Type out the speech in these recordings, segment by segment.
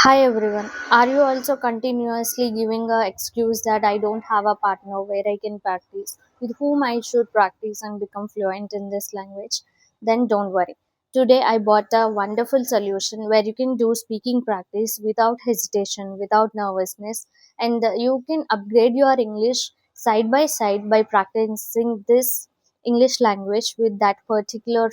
Hi everyone. Are you also continuously giving a excuse that I don't have a partner where I can practice, with whom I should practice and become fluent in this language? Then don't worry. Today I bought a wonderful solution where you can do speaking practice without hesitation, without nervousness, and you can upgrade your English side by side by practicing this English language with that particular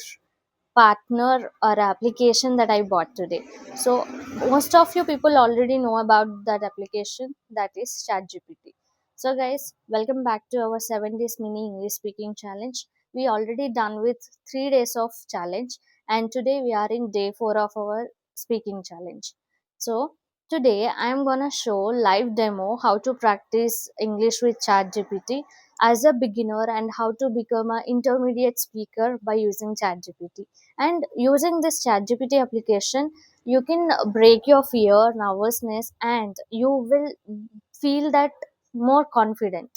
partner or application that I bought today. So most of you people already know about that application, that is ChatGPT. So guys, welcome back to our 7 days mini English speaking challenge. We already done with 3 days of challenge, and today we are in day 4 of our speaking challenge. So today I am gonna show live demo how to practice English with ChatGPT as a beginner and how to become an intermediate speaker by using ChatGPT. And using this ChatGPT application, you can break your fear, nervousness, and you will feel that more confident.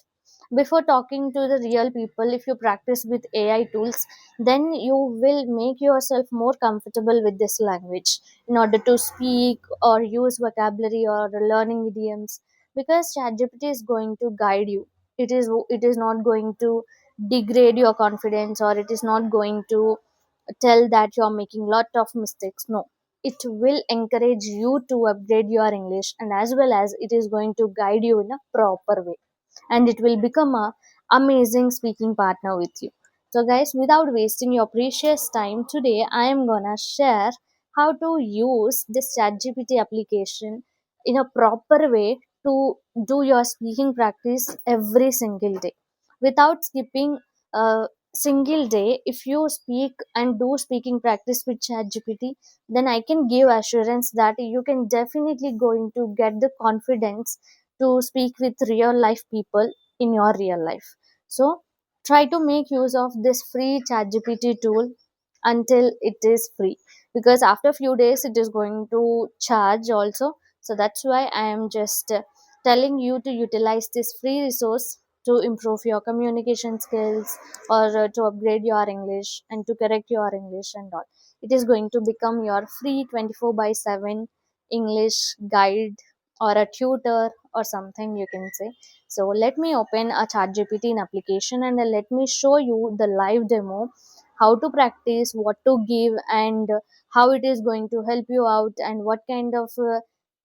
Before talking to the real people, if you practice with AI tools, then you will make yourself more comfortable with this language in order to speak or use vocabulary or learning idioms, because ChatGPT is going to guide you. It is not going to degrade your confidence, or it is not going to tell that you're making lot of mistakes. No, it will encourage you to upgrade your English, and as well as it is going to guide you in a proper way, and it will become a amazing speaking partner with you. So guys, without wasting your precious time, today I am gonna share how to use this ChatGPT application in a proper way to do your speaking practice every single day without skipping a single day. If you speak and do speaking practice with ChatGPT, then I can give assurance that you can definitely going to get the confidence to speak with real life people in your real life. So try to make use of this free ChatGPT tool until it is free, because after few days it is going to charge also. So that's why I am just telling you to utilize this free resource to improve your communication skills, or to upgrade your English and to correct your English and all. It is going to become your free 24 by 7 English guide, or a tutor, or something you can say. So let me open a ChatGPT in application, and let me show you the live demo, how to practice, what to give, and how it is going to help you out, and what kind of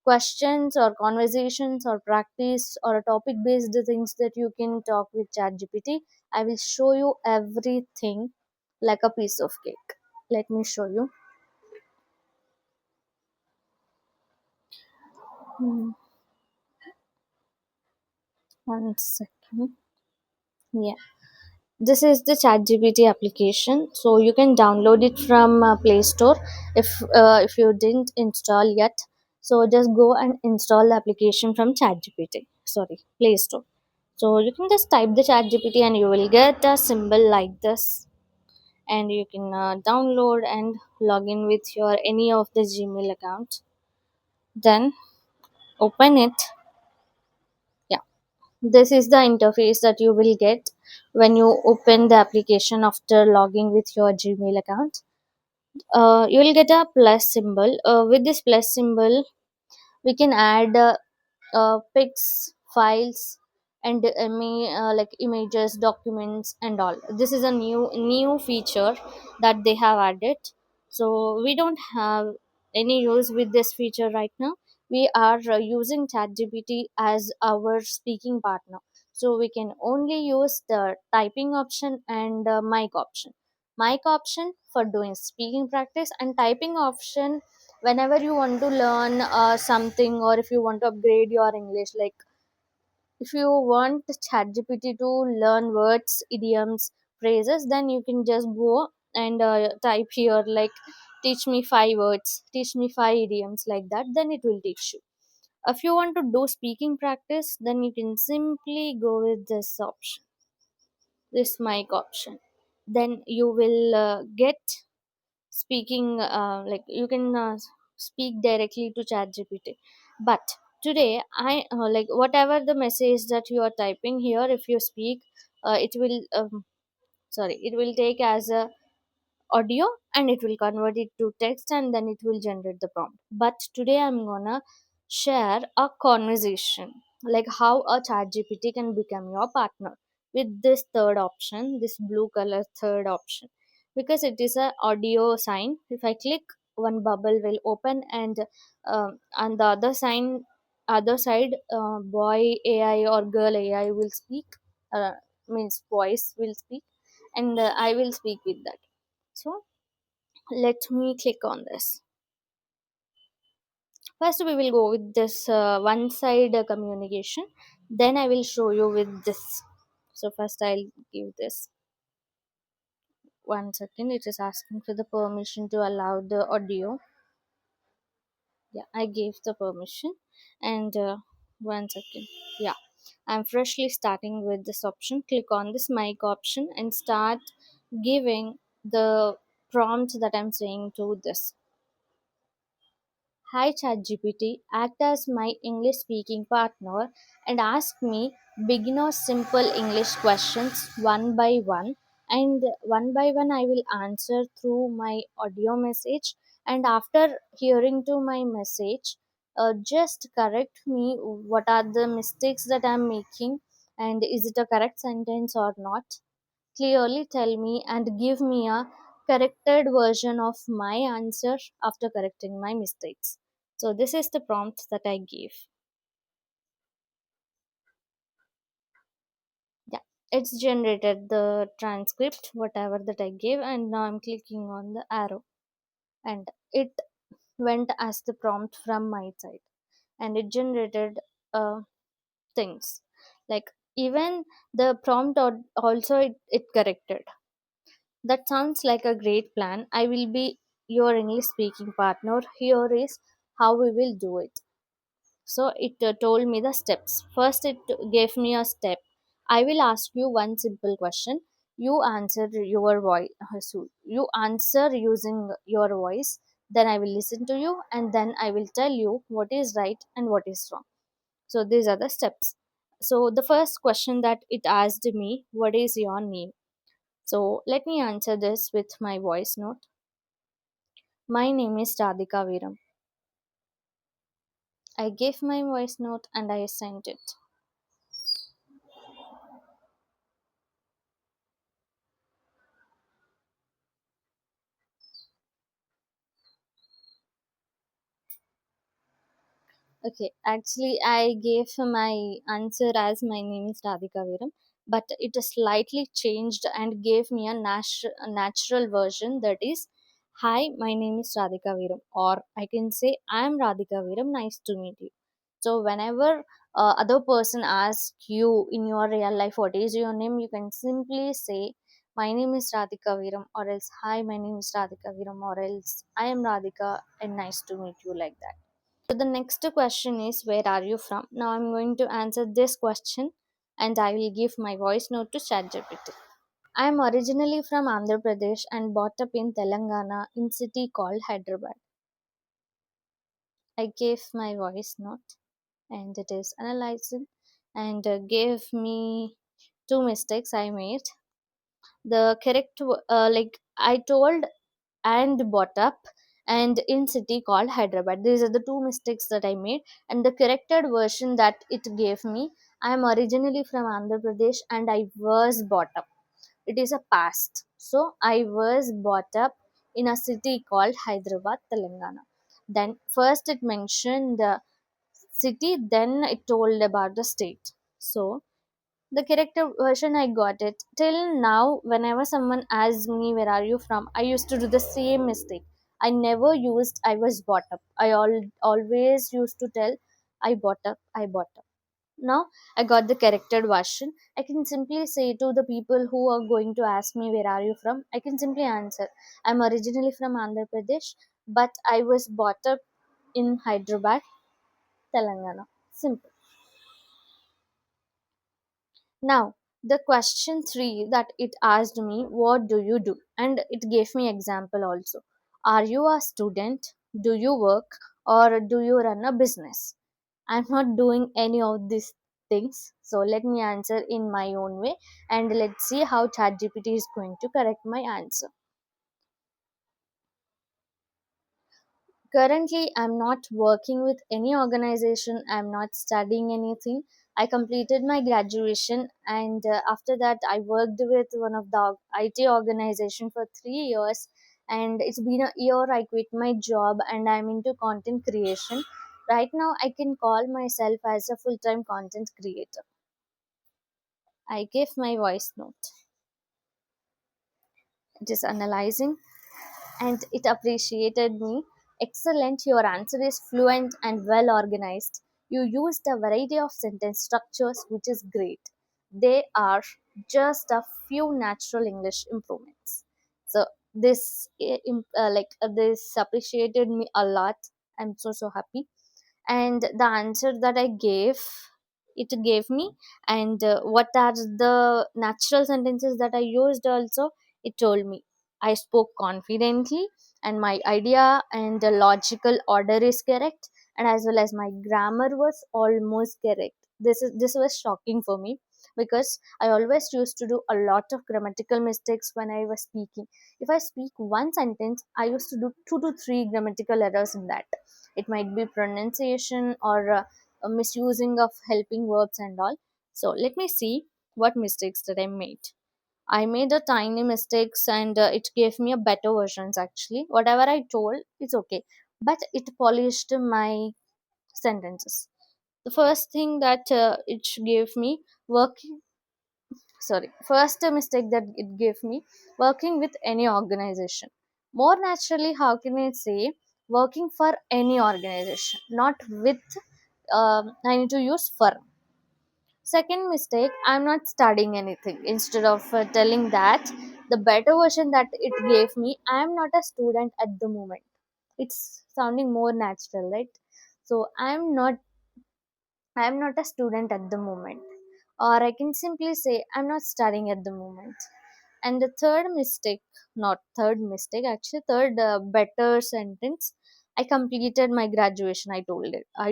questions or conversations or practice or topic based things that you can talk with ChatGPT. I will show you everything like a piece of cake. Let me show you. Hmm, one second. Yeah, this is the ChatGPT application, so you can download it from Play Store if you didn't install yet. So just go and install the application from ChatGPT. Sorry, Play Store. So you can just type the ChatGPT and you will get a symbol like this, and you can download and log in with your any of the Gmail account. Then open it. Yeah, this is the interface that you will get when you open the application after logging with your Gmail account. You will get a plus symbol. With this plus symbol, we can add pics, files, and like images, documents, and all. This is a new feature that they have added. So we don't have any use with this feature right now. We are using ChatGPT as our speaking partner, so we can only use the typing option and mic option. Mic option for doing speaking practice, and typing option whenever you want to learn something, or if you want to upgrade your English. Like if you want ChatGPT to learn words, idioms, phrases, then you can just go and type here like teach me 5 words, teach me 5 idioms, like that, then it will teach you. If you want to do speaking practice, then you can simply go with this option, this mic option. Then you will get speaking, like you can speak directly to ChatGPT. But today I like whatever the message that you are typing here, if you speak, it will sorry, it will take as a audio and it will convert it to text and then it will generate the prompt. But today I'm gonna share a conversation, like how a chat gpt can become your partner with this third option, this blue color third option, because it is a audio sign. If I click, one bubble will open, and on the other sign, other side, boy ai or girl ai will speak, uh, means voice will speak, and I will speak with that. So let me click on this. First, we will go with this one side communication. Then I will show you with this. So first, I'll give this. 1 second. It is asking for the permission to allow the audio. Yeah, I gave the permission. And 1 second. Yeah, I'm freshly starting with this option. Click on this mic option and start giving the prompt that I'm saying to this. Hi ChatGPT, act as my English speaking partner and ask me beginner simple English questions one by one. And one by one, I will answer through my audio message. And after hearing to my message, just correct me what are the mistakes that I'm making, and is it a correct sentence or not. Clearly tell me and give me a corrected version of my answer after correcting my mistakes. So this is the prompt that I gave. Yeah, it's generated the transcript, whatever that I gave, and now I'm clicking on the arrow, and it went as the prompt from my side, and it generated things like even the prompt also it corrected. That sounds like a great plan. I will be your English speaking partner. Here is how we will do it. So it told me the steps. First, it gave me a step. I will ask you one simple question. You answer your voice. So you answer using your voice. Then I will listen to you, and then I will tell you what is right and what is wrong. So these are the steps. So the first question that it asked me, what is your name? So let me answer this with my voice note. My name is Radhika Viram. I gave my voice note and I sent it. Okay, actually, I gave my answer as my name is Radhika Viram, but it slightly changed and gave me a natural version that is, hi, my name is Radhika Viram, or I can say, I am Radhika Viram, nice to meet you. So, whenever other person asks you in your real life what is your name, you can simply say, my name is Radhika Viram, or else, hi, my name is Radhika Viram, or else, I am Radhika and nice to meet you, like that. So the next question is, where are you from? Now I'm going to answer this question and I will give my voice note to ChatGPT. I am originally from Andhra Pradesh and brought up in Telangana in city called Hyderabad. I gave my voice note and it is analyzing and gave me two mistakes I made. The correct, like I told and brought up and in city called Hyderabad. These are the two mistakes that I made, and the corrected version that it gave me. I am originally from Andhra Pradesh and I was brought up. It is a past. So I was brought up in a city called Hyderabad, Telangana. Then first it mentioned the city, then it told about the state. So the correct version I got it. Till now, whenever someone asks me where are you from, I used to do the same mistake. I never used I was brought up. Always used to tell I bought up, I bought up. Now I got the corrected version. I can simply say to the people who are going to ask me where are you from, I can simply answer I'm originally from Andhra Pradesh, but I was brought up in Hyderabad, Telangana. Simple. Now, the question 3 that it asked me, what do you do? And it gave me example also. Are you a student? Do you work? Or do you run a business? I'm not doing any of these things. So let me answer in my own way and let's see how ChatGPT is going to correct my answer. Currently, I'm not working with any organization, I'm not studying anything. I completed my graduation, and after that, I worked with one of the IT organization for 3 years. And it's been a year I quit my job, and I'm into content creation. Right now, I can call myself as a full time content creator. I gave my voice note. It is analyzing and it appreciated me. Excellent, your answer is fluent and well organized. You used a variety of sentence structures, which is great. They are just a few natural English improvements. So this this appreciated me a lot. I'm so happy. And the answer that I gave, it gave me, and what are the natural sentences that I used also, it told me. I spoke confidently, and my idea and the logical order is correct, and as well as my grammar was almost correct. This was shocking for me, because I always used to do a lot of grammatical mistakes when I was speaking. If I speak one sentence, I used to do 2 to 3 grammatical errors in that. It might be pronunciation or a misusing of helping verbs and all. So let me see what mistakes that I made. I made a tiny mistakes, and it gave me a better versions. Actually, whatever I told, it's okay, but it polished my sentences. The first thing that it gave me, working, sorry, first mistake that it gave me, working with any organization. More naturally, how can I say working for any organization, not with, I need to use for. Second mistake, I'm not studying anything. Instead of telling that, the better version that it gave me, I'm not a student at the moment. It's sounding more natural, right? So I'm not a student at the moment. Or I can simply say I'm not studying at the moment. And the third mistake, not third mistake, actually third better sentence, I completed my graduation. I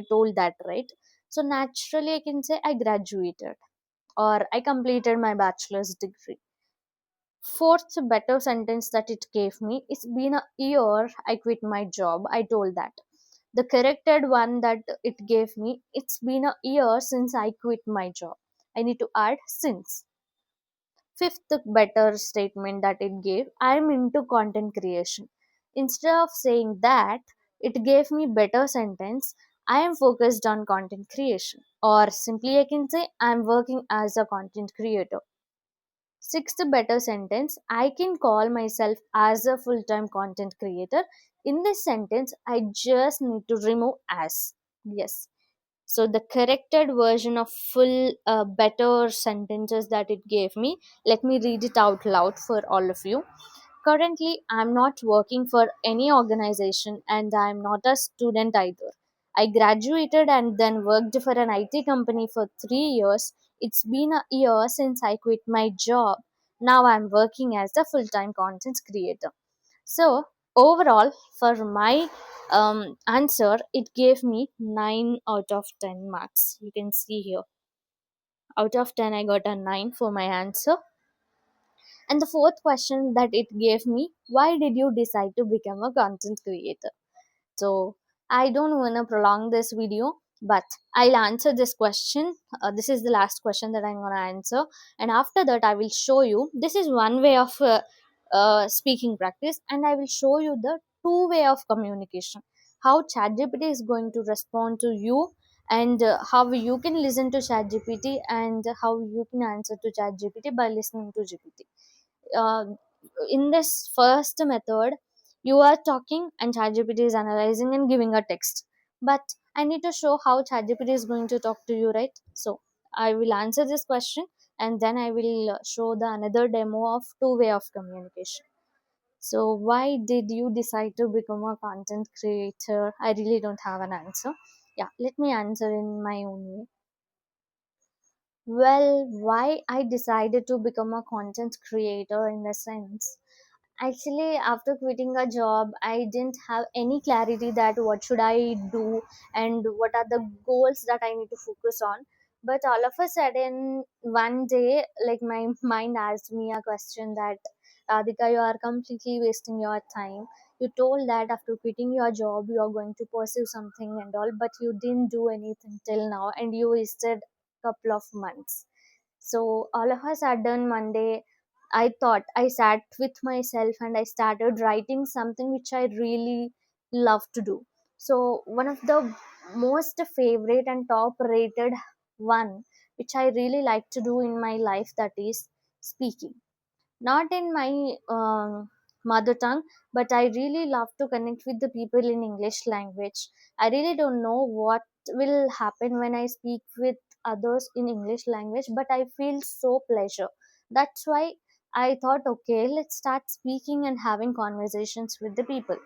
told that, right? So naturally I can say I graduated, or I completed my bachelor's degree. Fourth better sentence that it gave me, it's been a year I quit my job. I told that. The corrected one that it gave me, it's been a year since I quit my job. I need to add since. Fifth better statement that it gave, I'm into content creation. Instead of saying that, it gave me better sentence, I am focused on content creation. Or simply I can say I'm working as a content creator. Sixth better sentence, I can call myself as a full-time content creator. In this sentence, I just need to remove as. Yes. So the corrected version of full better sentences that it gave me, let me read it out loud for all of you. Currently, I'm not working for any organization, and I'm not a student either. I graduated and then worked for an IT company for 3 years. It's been a year since I quit my job. Now I'm working as a full time content creator. So, overall, for my answer, it gave me 9 out of 10 marks. You can see here. Out of 10, I got a 9 for my answer. And the fourth question that it gave me, why did you decide to become a content creator? So I don't want to prolong this video, but I'll answer this question. This is the last question that I'm going to answer. And after that, I will show you. This is one way of speaking practice, and I will show you the two way of communication. How ChatGPT is going to respond to you, and how you can listen to ChatGPT, and how you can answer to ChatGPT by listening to GPT. uh, in this first method, you are talking and ChatGPT is analyzing and giving a text. But I need to show how ChatGPT is going to talk to you, right? So I will answer this question, and then I will show the another demo of two way of communication. So why did you decide to become a content creator? I really don't have an answer. Yeah, let me answer in my own way. Well, why I decided to become a content creator in the sense, actually, after quitting a job, I didn't have any clarity that what should I do and what are the goals that I need to focus on. But all of a sudden, one day, like my mind asked me a question that, Radhika, you are completely wasting your time. You told that after quitting your job you are going to pursue something and all, but you didn't do anything till now and you wasted couple of months. So all of a sudden Monday, I thought, I sat with myself and I started writing something which I really love to do. So one of the most favorite and top rated one which I really like to do in my life, that is speaking. Not in my mother tongue, but I really love to connect with the people in English language. I really don't know what will happen when I speak with others in English language, but I feel so pleasure. That's why I thought, okay, let's start speaking and having conversations with the people.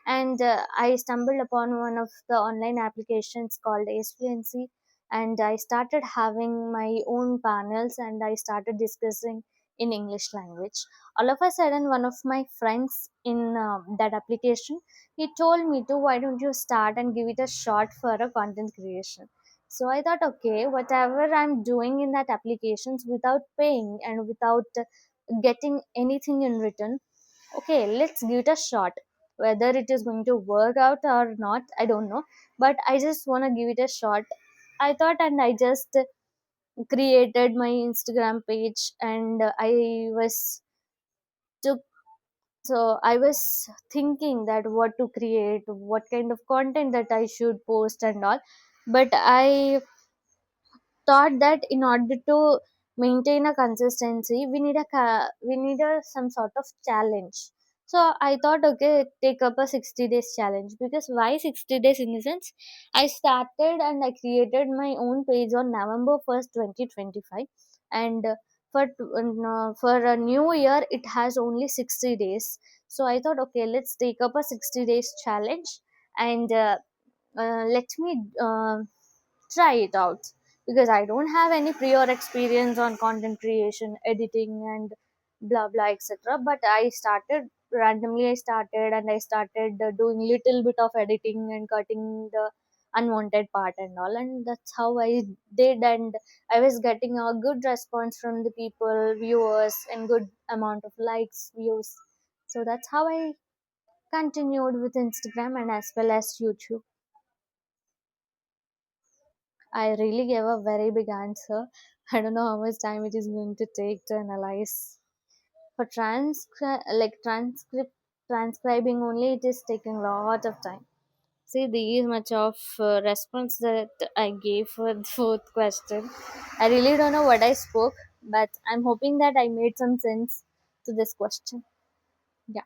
And I stumbled upon one of the online applications called Fluency, and I started having my own panels and I started discussing in English language. All of a sudden, one of my friends in that application, he told me to, why don't you start and give it a shot for a content creation. So I thought, okay, whatever I'm doing in that applications without paying and without getting anything in return, okay, let's give it a shot. Whether it is going to work out or not, I don't know, but I just want to give it a shot, I thought. And I just created my Instagram page, and I was took so I was thinking that what to create, what kind of content that I should post and all. But I thought that in order to maintain a consistency, we need a some sort of challenge. So I thought, okay, take up a 60 days challenge. Because why 60 days? In the sense, I started and I created my own page on November 1st 2025, and for a new year it has only 60 days. So I thought, okay, let's take up a 60 days challenge, and let me try it out. Because I don't have any prior experience on content creation, editing, and blah blah etc. But I started randomly. I started and I started doing little bit of editing and cutting the unwanted part and all, and that's how I did. And I was getting a good response from the people, viewers, and good amount of likes, views. So that's how I continued with Instagram and as well as YouTube. I really gave a very big answer. I don't know how much time it is going to take to analyze. For transcribing only, it is taking a lot of time. See, these much of response that I gave for the fourth question. I really don't know what I spoke, but I'm hoping that I made some sense to this question. Yeah.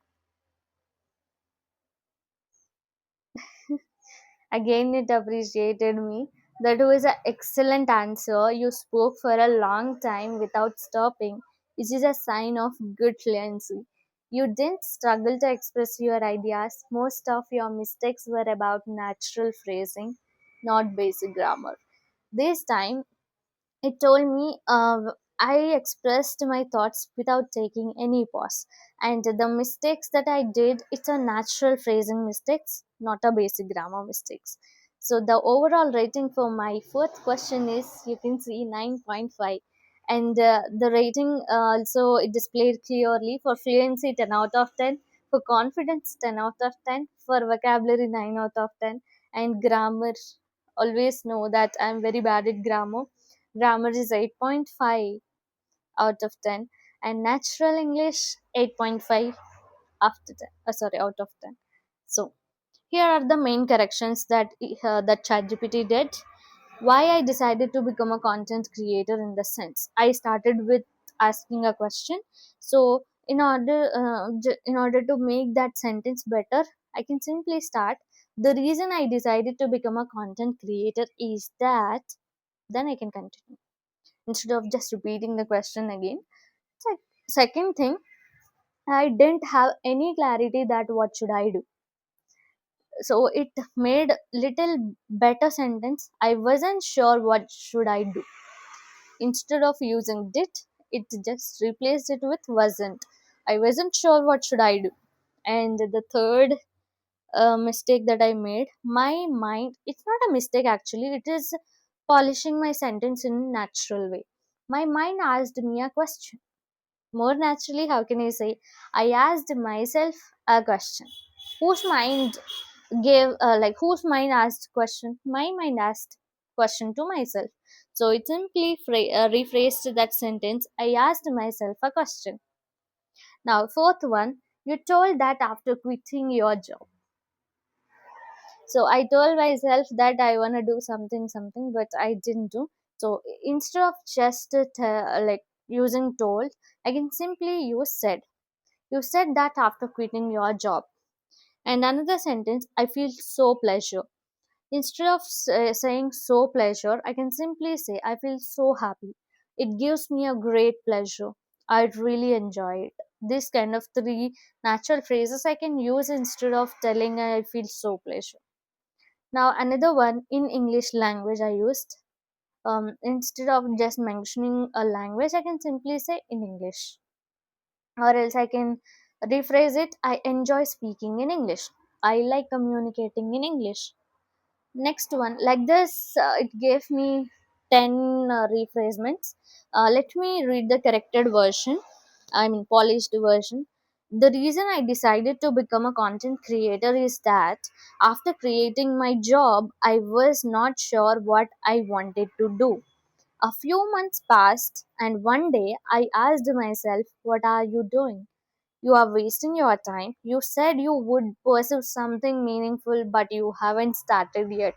Again, it appreciated me. That was an excellent answer. You spoke for a long time without stopping, which is a sign of good fluency. You didn't struggle to express your ideas. Most of your mistakes were about natural phrasing, not basic grammar. This time, it told me I expressed my thoughts without taking any pause. And the mistakes that I did, it's a natural phrasing mistakes, not a basic grammar mistakes. So the overall rating for my fourth question is, you can see, 9.5. And the rating also it displayed clearly: for fluency 10 out of 10, for confidence 10 out of 10, for vocabulary 9 out of 10, and grammar, always know that I'm very bad at grammar. Grammar is 8.5 out of 10, and natural English 8.5 after 10. Sorry, out of 10. So here are the main corrections that ChatGPT did. Why I decided to become a content creator. In the sense, I started with asking a question. So in order to make that sentence better, I can simply start, the reason I decided to become a content creator is that, then I can continue instead of just repeating the question again. Second thing, I didn't have any clarity that what should I do. So it made little better sentence. I wasn't sure what should I do. Instead of using did, it just replaced it with wasn't. I wasn't sure what should I do. And the third mistake that I made, my mind, it's not a mistake actually, it is polishing my sentence in a natural way. My mind asked me a question. More naturally, how can I say? I asked myself a question. Whose mind gave whose mind asked question? My mind asked question to myself. So it simply rephrased that sentence. I asked myself a question. Now, fourth one, you told that after quitting your job. So I told myself that I want to do something, but I didn't do. So instead of just using told, I can simply use said. You said that after quitting your job. And another sentence, I feel so pleasure. Instead of saying so pleasure, I can simply say I feel so happy. It gives me a great pleasure. I really enjoy it. This kind of three natural phrases I can use instead of telling I feel so pleasure. Now another one in English language I used. Instead of just mentioning a language, I can simply say in English. Or else I can rephrase it. I enjoy speaking in English. I like communicating in English. Next one, like this, it gave me 10 rephrasement. Let me read the corrected version, I mean, polished version. The reason I decided to become a content creator is that after creating my job, I was not sure what I wanted to do. A few months passed, and one day I asked myself, what are you doing? You are wasting your time. You said you would pursue something meaningful, but you haven't started yet.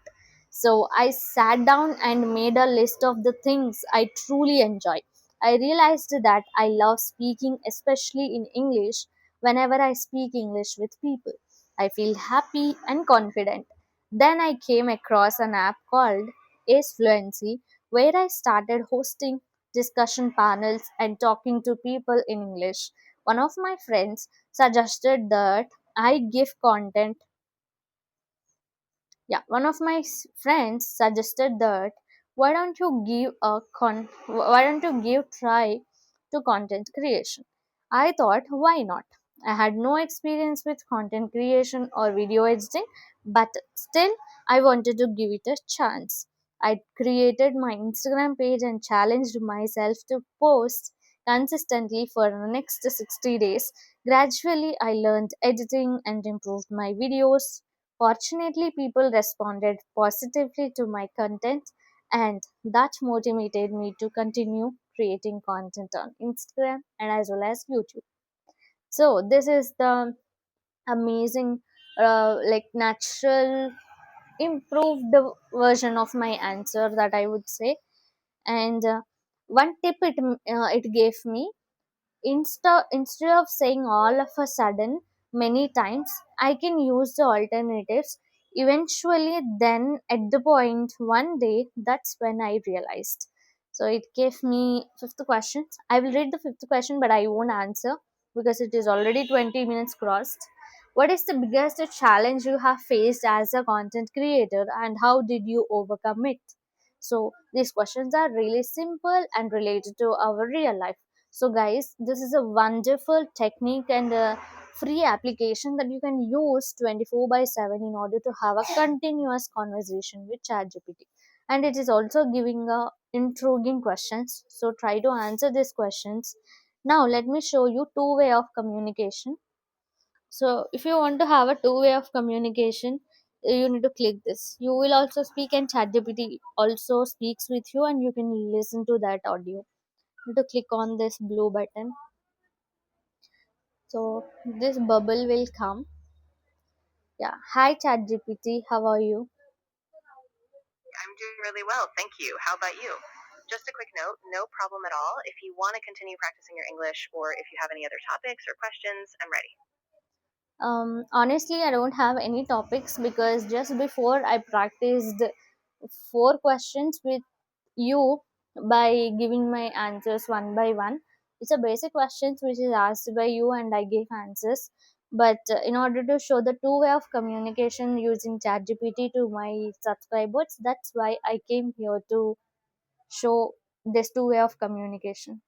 So I sat down and made a list of the things I truly enjoy. I realized that I love speaking, especially in English. Whenever I speak English with people, I feel happy and confident. Then I came across an app called Ace Fluency, where I started hosting discussion panels and talking to people in English. One of my friends suggested that I give content. Yeah, one of my friends suggested that why don't you give try to content creation. I thought, why not? I had no experience with content creation or video editing, but still I wanted to give it a chance. I created my Instagram page and challenged myself to post consistently for the next 60 days. Gradually, I learned editing and improved my videos. Fortunately, people responded positively to my content, and that motivated me to continue creating content on Instagram and as well as YouTube. So, this is the amazing, natural, improved version of my answer that I would say. And one tip it gave me, instead of saying all of a sudden many times, I can use the alternatives. Eventually, then at the point one day, that's when I realized. So it gave me fifth question. I will read the fifth question, but I won't answer because it is already 20 minutes crossed. What is the biggest challenge you have faced as a content creator, and how did you overcome it? So these questions are really simple and related to our real life. So, guys, this is a wonderful technique and a free application that you can use 24 by 7 in order to have a continuous conversation with ChatGPT. And it is also giving a intriguing questions. So, try to answer these questions. Now, let me show you two-way of communication. So, if you want to have a two-way of communication, you need to click this. You will also speak, and ChatGPT also speaks with you, and you can listen to that audio. You need to click on this blue button. So this bubble will come. Yeah. Hi ChatGPT, how are you? I'm doing really well, thank you. How about you? Just a quick note, no problem at all. If you want to continue practicing your English or if you have any other topics or questions, I'm ready. Honestly, I don't have any topics because just before I practiced four questions with you by giving my answers one by one. It's a basic questions which is asked by you and I give answers. But in order to show the two way of communication using ChatGPT to my subscribers, that's why I came here to show this two way of communication.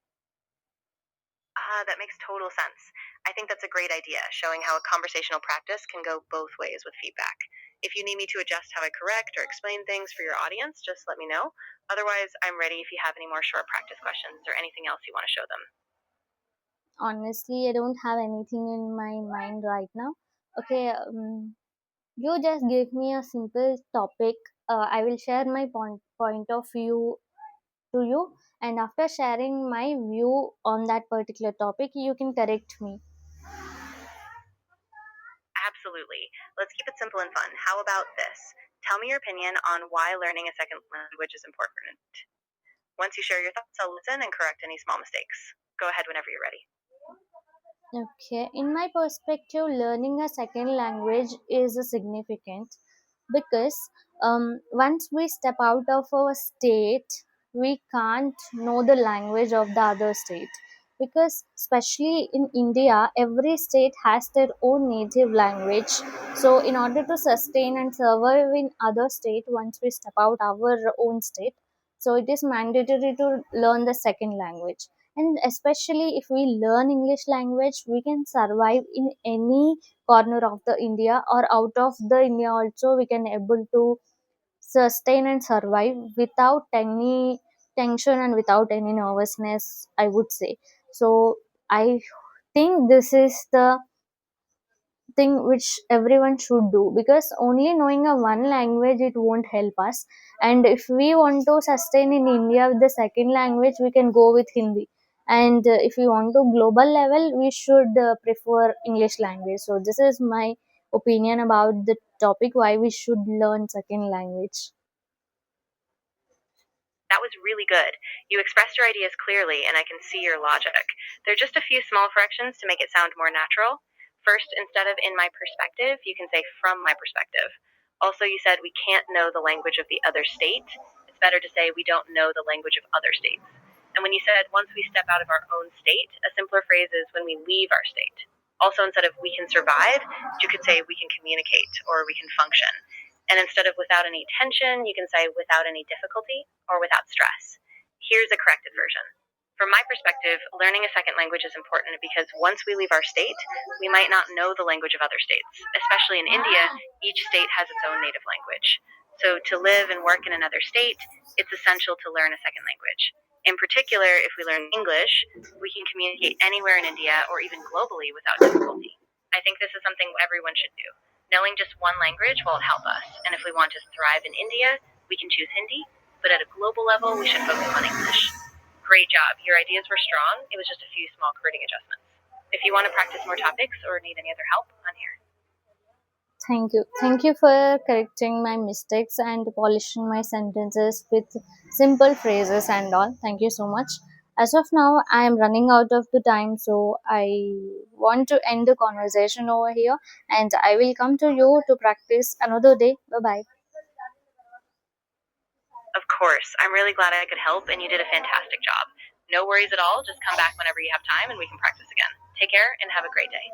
Ah, that makes total sense. I think that's a great idea, showing how a conversational practice can go both ways with feedback. If you need me to adjust how I correct or explain things for your audience, just let me know. Otherwise, I'm ready if you have any more short practice questions or anything else you want to show them. Honestly, I don't have anything in my mind right now. Okay, you just gave me a simple topic. I will share my point of view to you, and after sharing my view on that particular topic, you can correct me. Absolutely. Let's keep it simple and fun. How about this? Tell me your opinion on why learning a second language is important. Once you share your thoughts, I'll listen and correct any small mistakes. Go ahead whenever you're ready. Okay, in my perspective, learning a second language is significant because once we step out of our state, we can't know the language of the other state. Because, especially in India, every state has their own native language. So, in order to sustain and survive in other state, once we step out our own state, so it is mandatory to learn the second language. And especially if we learn English language, we can survive in any corner of the India or out of the India also. We can able to sustain and survive without any tension and without any nervousness, I would say. So I think this is the thing which everyone should do, because only knowing a one language it won't help us. And if we want to sustain in India with the second language, we can go with Hindi. And if we want to global level, we should prefer English language. So this is my opinion about the topic, why we should learn second language. That was really good. You expressed your ideas clearly, and I can see your logic. There are just a few small corrections to make it sound more natural. First, instead of in my perspective, you can say from my perspective. Also, you said we can't know the language of the other state. It's better to say we don't know the language of other states. And when you said once we step out of our own state, a simpler phrase is when we leave our state. Also, instead of we can survive, you could say we can communicate or we can function. And instead of without any tension, you can say without any difficulty or without stress. Here's a corrected version. From my perspective, learning a second language is important because once we leave our state, we might not know the language of other states. Especially in India, each state has its own native language. So to live and work in another state, it's essential to learn a second language. In particular, if we learn English, we can communicate anywhere in India or even globally without difficulty. I think this is something everyone should do. Knowing just one language won't help us, and if we want to thrive in India, we can choose Hindi, but at a global level, we should focus on English. Great job. Your ideas were strong. It was just a few small wording adjustments. If you want to practice more topics or need any other help, I'm here. Thank you for correcting my mistakes and polishing my sentences with simple phrases and all. Thank you so much. As of now, I am running out of the time, so I want to end the conversation over here, and I will come to you to practice another day. Bye bye. Of course. I'm really glad I could help, and you did a fantastic job. No worries at all. Just come back whenever you have time, and we can practice again. Take care, and have a great day.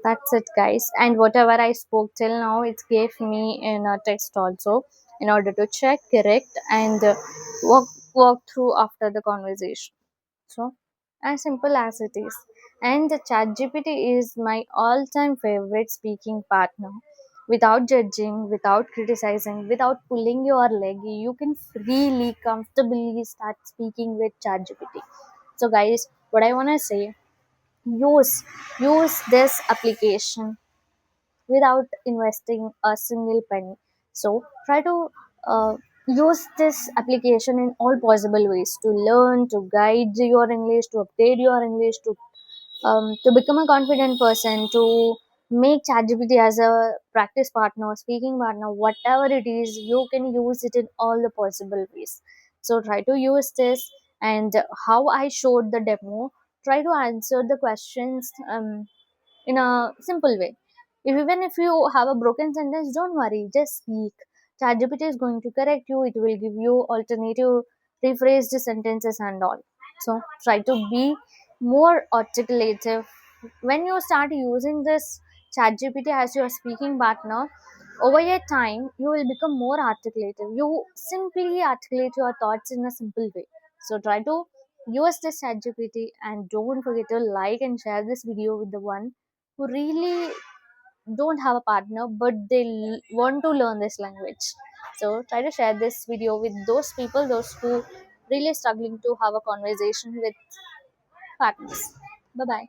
That's it, guys. And whatever I spoke till now, it gave me in a text also, in order to check, correct, and walk through after the conversation. So, as simple as it is. And the ChatGPT is my all-time favorite speaking partner. Without judging, without criticizing, without pulling your leg, you can freely, comfortably start speaking with ChatGPT. So, guys, what I wanna say, use use this application without investing a single penny. So try to use this application in all possible ways to learn, to guide your English, to update your English, to become a confident person, to make ChatGPT as a practice partner, speaking partner, whatever it is, you can use it in all the possible ways. So try to use this, and how I showed the demo, try to answer the questions in a simple way. Even if you have a broken sentence, don't worry, just speak. ChatGPT is going to correct you, it will give you alternative rephrased sentences and all. So try to be more articulative. When you start using this ChatGPT as your speaking partner, over a time you will become more articulative. You simply articulate your thoughts in a simple way. So try to use this ChatGPT, and don't forget to like and share this video with the one who really don't have a partner but they want to learn this language. So try to share this video with those people, those who really struggling to have a conversation with partners. Bye bye.